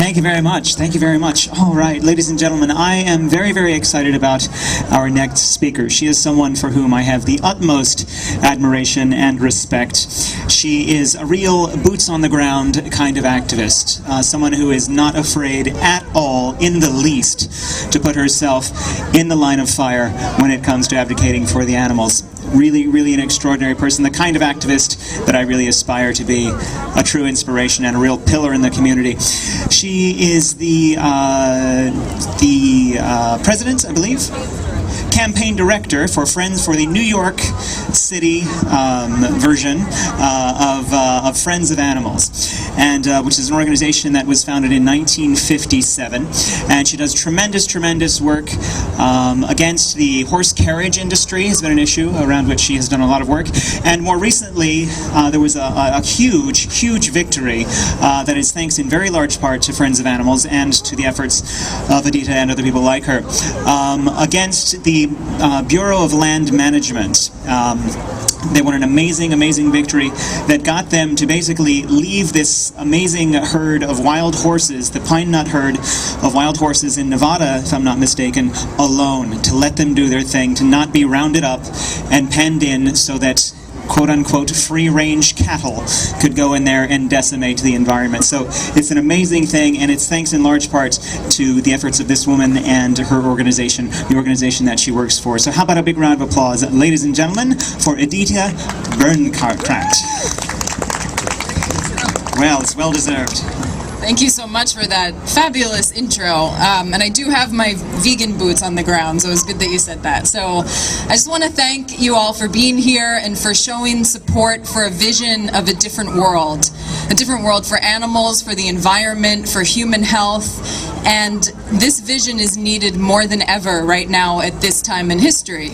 Thank you very much. Thank you very much. All right, ladies and gentlemen, I am very, very excited about our next speaker. She is someone for whom I have the utmost admiration and respect. She is a real boots-on-the-ground kind of activist, someone who is not afraid at all, in the least, to put herself in the line of fire when it comes to advocating for the animals. Really, really an extraordinary person, the kind of activist that I really aspire to be, a true inspiration and a real pillar in the community. She is the president, I believe, campaign director for Friends for the New York City version of Friends of Animals, and which is an organization that was founded in 1957, and she does tremendous work against the horse carriage industry. Has been an issue around which she has done a lot of work, and more recently there was a huge victory that is thanks in very large part to Friends of Animals and to the efforts of Edita and other people like her against the Bureau of Land Management. They won an amazing victory that got them to basically leave this amazing herd of wild horses, the pine nut herd of wild horses in Nevada, if I'm not mistaken, alone, to let them do their thing, to not be rounded up and penned in so that quote-unquote free-range cattle could go in there and decimate the environment. So it's an amazing thing, and it's thanks in large part to the efforts of this woman and her organization, the organization that she works for. So how about a big round of applause, ladies and gentlemen, for Edita Birnkrant. Well, it's well-deserved. Thank you so much for that fabulous intro. And I do have my vegan boots on the ground, so it was good that you said that. So I just want to thank you all for being here and for showing support for a vision of a different world for animals, for the environment, for human health. And this vision is needed more than ever right now at this time in history.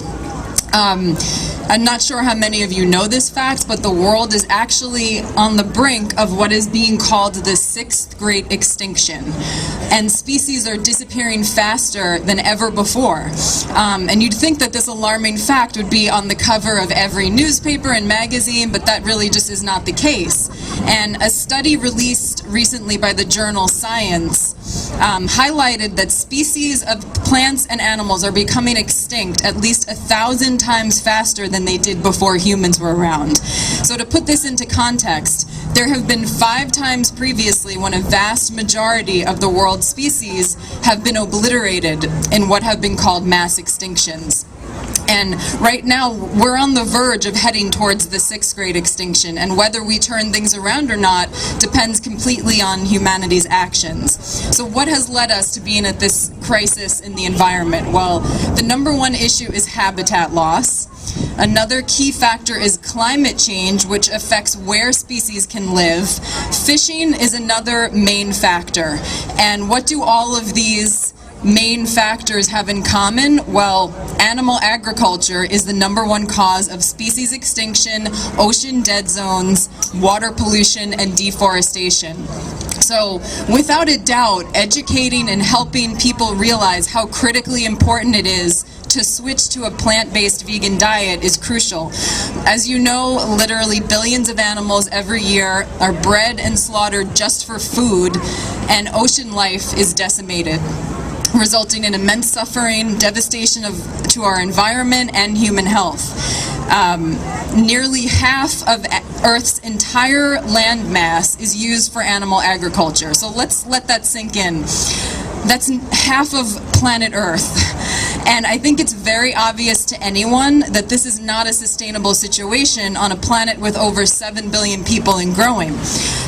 I'm not sure how many of you know this fact, but the world is actually on the brink of what is being called the 6th Great Extinction. And species are disappearing faster than ever before. And you'd think that this alarming fact would be on the cover of every newspaper and magazine, but that really just is not the case. And a study released recently by the journal Science highlighted that species of plants and animals are becoming extinct at least 1,000 times faster than they did before humans were around. So to put this into context, there have been 5 times previously when a vast majority of the world's species have been obliterated in what have been called mass extinctions. And right now, we're on the verge of heading towards the 6th Great Extinction, and whether we turn things around or not depends completely on humanity's actions. So what has led us to being at this crisis in the environment? Well, the #1 issue is habitat loss. Another key factor is climate change, which affects where species can live. Fishing is another main factor. And what do all of these main factors have in common? Well, animal agriculture is the #1 cause of species extinction, ocean dead zones, water pollution, and deforestation. So, without a doubt, educating and helping people realize how critically important it is to switch to a plant-based vegan diet is crucial. As you know, literally billions of animals every year are bred and slaughtered just for food, and ocean life is decimated, resulting in immense suffering, devastation to our environment and human health. Nearly half of Earth's entire land mass is used for animal agriculture. So let's let that sink in. That's half of planet Earth. And I think it's very obvious to anyone that this is not a sustainable situation on a planet with over 7 billion people and growing.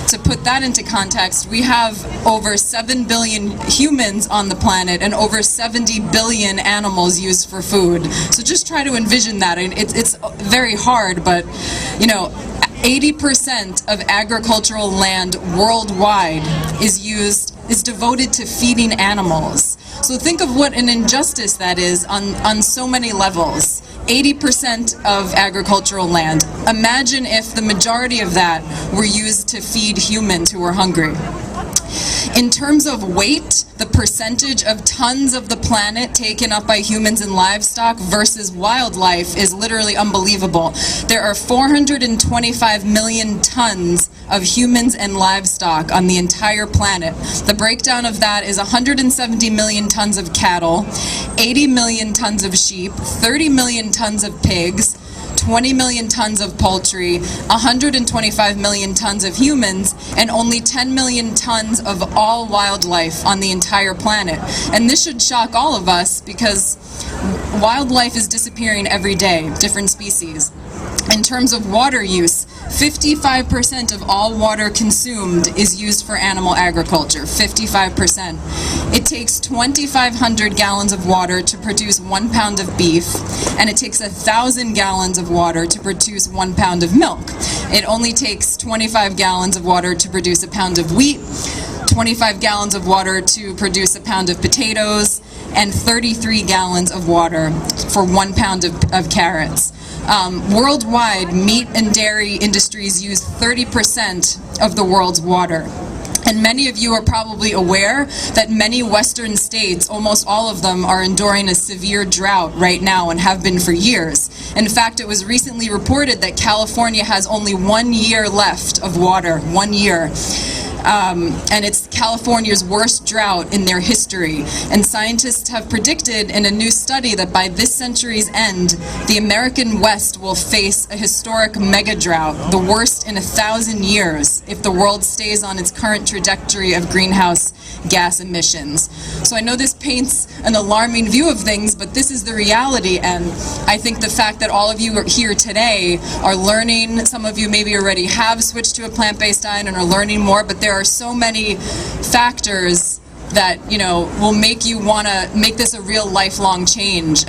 To put that into context, we have over 7 billion humans on the planet and over 70 billion animals used for food. So just try to envision that. And it's very hard, but you know, 80% of agricultural land worldwide is devoted to feeding animals. So think of what an injustice that is on so many levels. 80% of agricultural land. Imagine if the majority of that were used to feed humans who were hungry. In terms of weight, the percentage of tons of the planet taken up by humans and livestock versus wildlife is literally unbelievable. There are 425 million tons of humans and livestock on the entire planet. The breakdown of that is 170 million tons of cattle, 80 million tons of sheep, 30 million tons of pigs, 20 million tons of poultry, 125 million tons of humans, and only 10 million tons of all wildlife on the entire planet. And this should shock all of us because wildlife is disappearing every day, different species. In terms of water use, 55% of all water consumed is used for animal agriculture, 55%. It takes 2,500 gallons of water to produce 1 pound of beef, and it takes 1,000 gallons of water to produce 1 pound of milk. It only takes 25 gallons of water to produce a pound of wheat, 25 gallons of water to produce a pound of potatoes, and 33 gallons of water for 1 pound of carrots. Worldwide, meat and dairy industries use 30% of the world's water. And many of you are probably aware that many Western states, almost all of them, are enduring a severe drought right now and have been for years. In fact, it was recently reported that California has only 1 year left of water, 1 year. And it's California's worst drought in their history. And scientists have predicted in a new study that by this century's end, the American West will face a historic mega drought, the worst in 1,000 years, if the world stays on its current trajectory of greenhouse gas emissions. So I know this paints an alarming view of things, but this is the reality, and I think the fact that all of you are here today are learning, some of you maybe already have switched to a plant-based diet and are learning more, but there are so many factors that, you know, will make you want to make this a real lifelong change.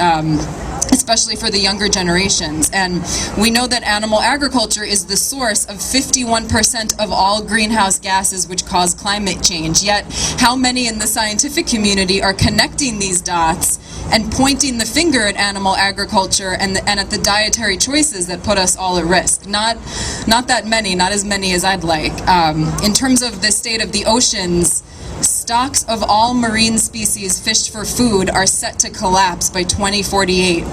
Especially for the younger generations. And we know that animal agriculture is the source of 51% of all greenhouse gases which cause climate change. Yet, how many in the scientific community are connecting these dots and pointing the finger at animal agriculture and at the dietary choices that put us all at risk? Not that many, not as many as I'd like. In terms of the state of the oceans, stocks of all marine species fished for food are set to collapse by 2048.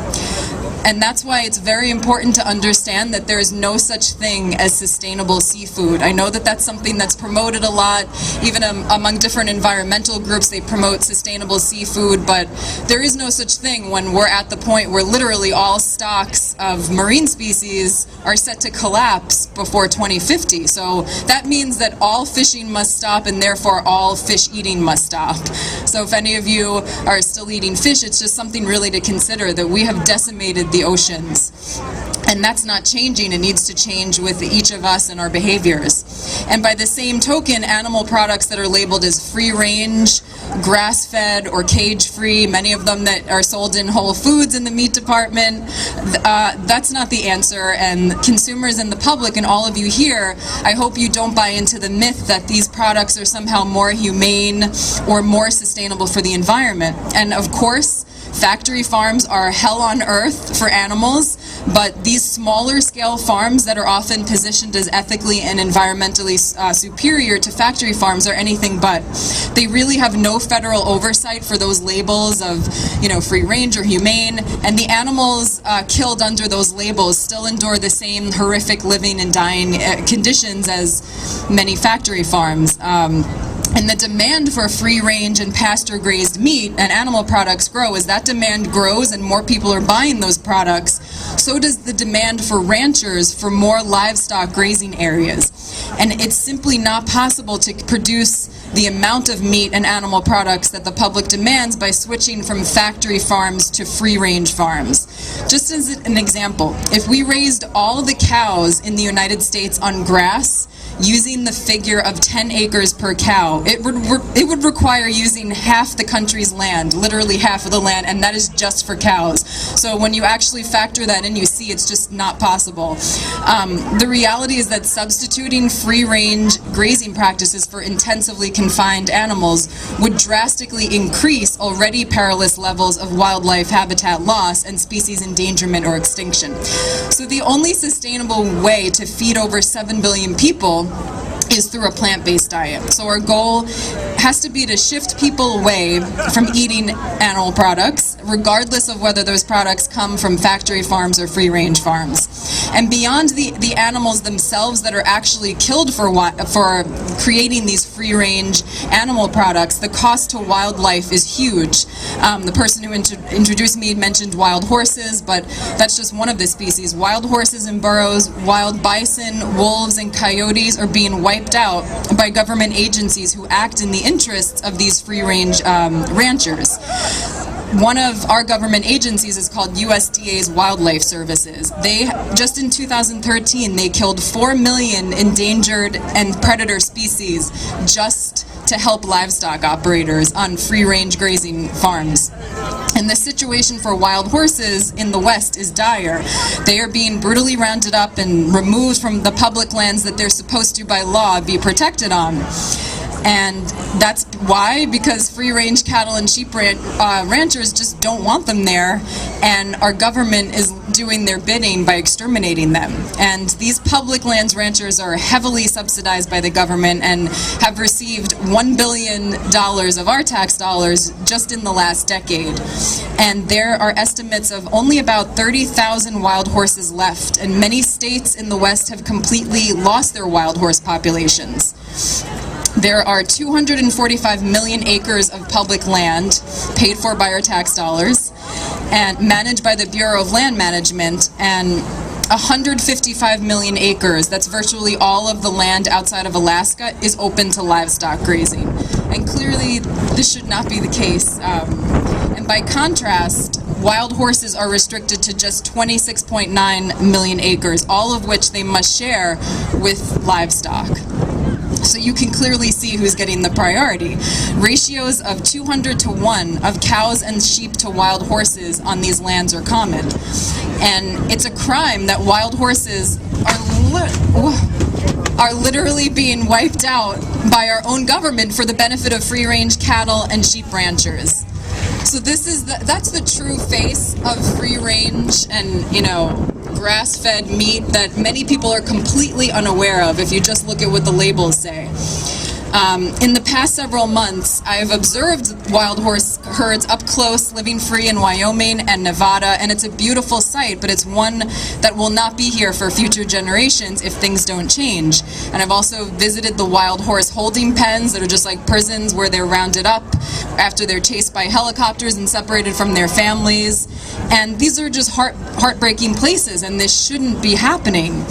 And that's why it's very important to understand that there is no such thing as sustainable seafood. I know that that's something that's promoted a lot, even among different environmental groups, they promote sustainable seafood, but there is no such thing when we're at the point where literally all stocks of marine species are set to collapse before 2050. So that means that all fishing must stop and therefore all fish eating must stop. So if any of you are still eating fish, it's just something really to consider that we have decimated the oceans. And that's not changing. It needs to change with each of us and our behaviors. And by the same token, animal products that are labeled as free range, grass-fed, or cage-free, many of them that are sold in Whole Foods in the meat department, that's not the answer. And consumers and the public and all of you here, I hope you don't buy into the myth that these products are somehow more humane or more sustainable for the environment. And of course, factory farms are hell on earth for animals, but these smaller scale farms that are often positioned as ethically and environmentally superior to factory farms are anything but. They really have no federal oversight for those labels of, you know, free range or humane, and the animals killed under those labels still endure the same horrific living and dying conditions as many factory farms. And the demand for free-range and pasture-grazed meat and animal products grow. As that demand grows and more people are buying those products, so does the demand for ranchers for more livestock grazing areas. And it's simply not possible to produce the amount of meat and animal products that the public demands by switching from factory farms to free-range farms. Just as an example, if we raised all the cows in the United States on grass, using the figure of 10 acres per cow, it would require using half the country's land, literally half of the land, and that is just for cows. So when you actually factor that in, you see it's just not possible. The reality is that substituting free-range grazing practices for intensively confined animals would drastically increase already perilous levels of wildlife habitat loss and species endangerment or extinction. So the only sustainable way to feed over 7 billion people is through a plant-based diet. So our goal has to be to shift people away from eating animal products, regardless of whether those products come from factory farms or free-range farms. And beyond the animals themselves that are actually killed for creating these free-range animal products, the cost to wildlife is huge. The person who introduced me mentioned wild horses, but that's just one of the species. Wild horses in burrows, wild bison, wolves, and coyotes are being wiped out by government agencies who act in the interests of these free-range ranchers. One of our government agencies is called USDA's Wildlife Services. They, just in 2013, they killed 4 million endangered and predator species just to help livestock operators on free-range grazing farms. And the situation for wild horses in the West is dire. They are being brutally rounded up and removed from the public lands that they're supposed to, by law, be protected on. And that's why, because free-range cattle and sheep ranchers just don't want them there, and our government is doing their bidding by exterminating them. And these public lands ranchers are heavily subsidized by the government and have received $1 billion of our tax dollars just in the last decade. And there are estimates of only about 30,000 wild horses left, and many states in the West have completely lost their wild horse populations. There are 245 million acres of public land paid for by our tax dollars and managed by the Bureau of Land Management, and 155 million acres, that's virtually all of the land outside of Alaska, is open to livestock grazing. And clearly this should not be the case. And by contrast, wild horses are restricted to just 26.9 million acres, all of which they must share with livestock. So you can clearly see who's getting the priority. Ratios of 200 to 1 of cows and sheep to wild horses on these lands are common. And it's a crime that wild horses are literally being wiped out by our own government for the benefit of free-range cattle and sheep ranchers. So that's the true face of free-range and, grass-fed meat that many people are completely unaware of if you just look at what the labels say. In the past several months, I have observed wild horse herds up close, living free in Wyoming and Nevada, and it's a beautiful sight, but it's one that will not be here for future generations if things don't change. And I've also visited the wild horse holding pens that are just like prisons, where they're rounded up after they're chased by helicopters and separated from their families. And these are just heartbreaking places, and this shouldn't be happening.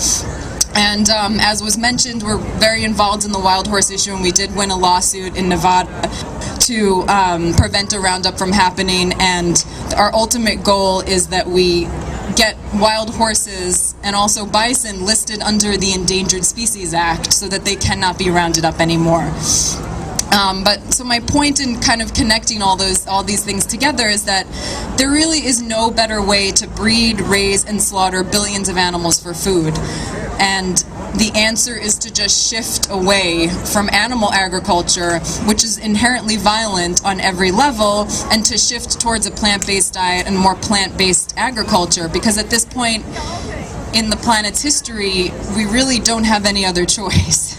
And as was mentioned, we're very involved in the wild horse issue, and we did win a lawsuit in Nevada to prevent a roundup from happening. And our ultimate goal is that we get wild horses and also bison listed under the Endangered Species Act so that they cannot be rounded up anymore. So my point in kind of connecting all these things together is that there really is no better way to breed, raise, and slaughter billions of animals for food. And the answer is to just shift away from animal agriculture, which is inherently violent on every level, and to shift towards a plant-based diet and more plant-based agriculture, because at this point in the planet's history, we really don't have any other choice.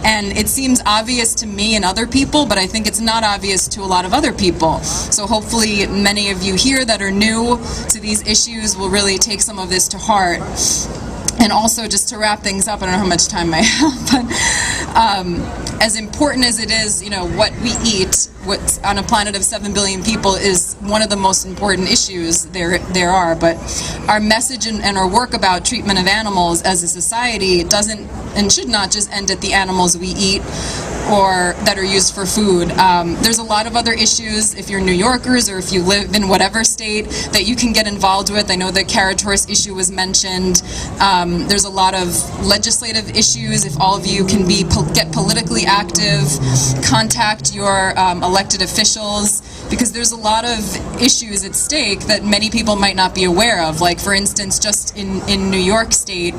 And it seems obvious to me and other people, but I think it's not obvious to a lot of other people. So hopefully many of you here that are new to these issues will really take some of this to heart. And also, just to wrap things up, I don't know how much time I have, but as important as it is, what we eat, what's on a planet of 7 billion people, is one of the most important issues there are. But our message and our work about treatment of animals as a society doesn't and should not just end at the animals we eat or that are used for food. There's a lot of other issues, if you're New Yorkers or if you live in whatever state, that you can get involved with. I know the carrot horse issue was mentioned. There's a lot of legislative issues. If all of you can get politically active, contact your elected officials, because there's a lot of issues at stake that many people might not be aware of. Like, for instance, just in New York State,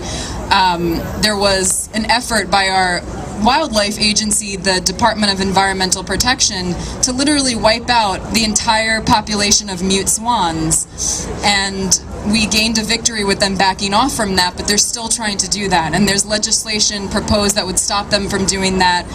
there was an effort by our wildlife agency, the Department of Environmental Protection, to literally wipe out the entire population of mute swans. And we gained a victory with them backing off from that, but they're still trying to do that. And there's legislation proposed that would stop them from doing that.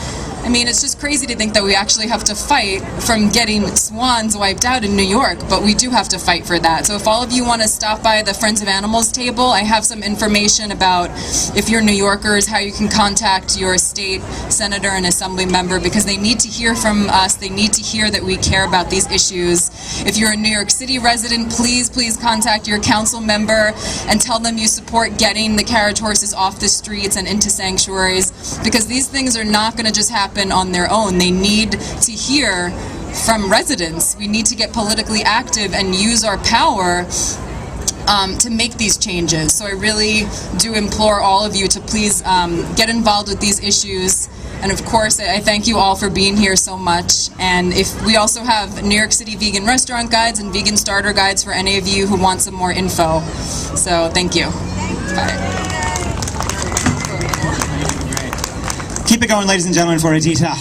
I mean, it's just crazy to think that we actually have to fight from getting swans wiped out in New York, but we do have to fight for that. So if all of you want to stop by the Friends of Animals table, I have some information about, if you're New Yorkers, how you can contact your state senator and assembly member, because they need to hear from us. They need to hear that we care about these issues. If you're a New York City resident, please contact your council member and tell them you support getting the carriage horses off the streets and into sanctuaries, because these things are not going to just happen on their own. They need to hear from residents. We need to get politically active and use our power to make these changes. So I really do implore all of you to please get involved with these issues. And of course, I thank you all for being here so much. And if we also have New York City vegan restaurant guides and vegan starter guides for any of you who want some more info. So thank you. Bye. Keep it going, ladies and gentlemen, for Edita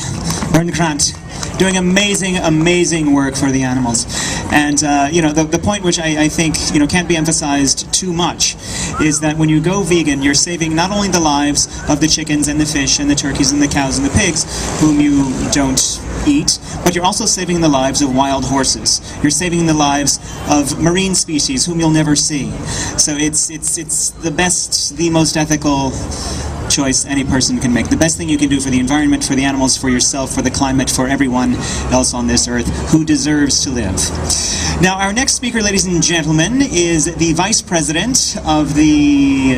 Birnkrant, doing amazing work for the animals. And the point which I think can't be emphasized too much is that when you go vegan, you're saving not only the lives of the chickens and the fish and the turkeys and the cows and the pigs, whom you don't eat, but you're also saving the lives of wild horses. You're saving the lives of marine species whom you'll never see. So it's the best, the most ethical choice any person can make. The best thing you can do for the environment, for the animals, for yourself, for the climate, for everyone else on this earth who deserves to live. Now, our next speaker, ladies and gentlemen, is the Vice President of the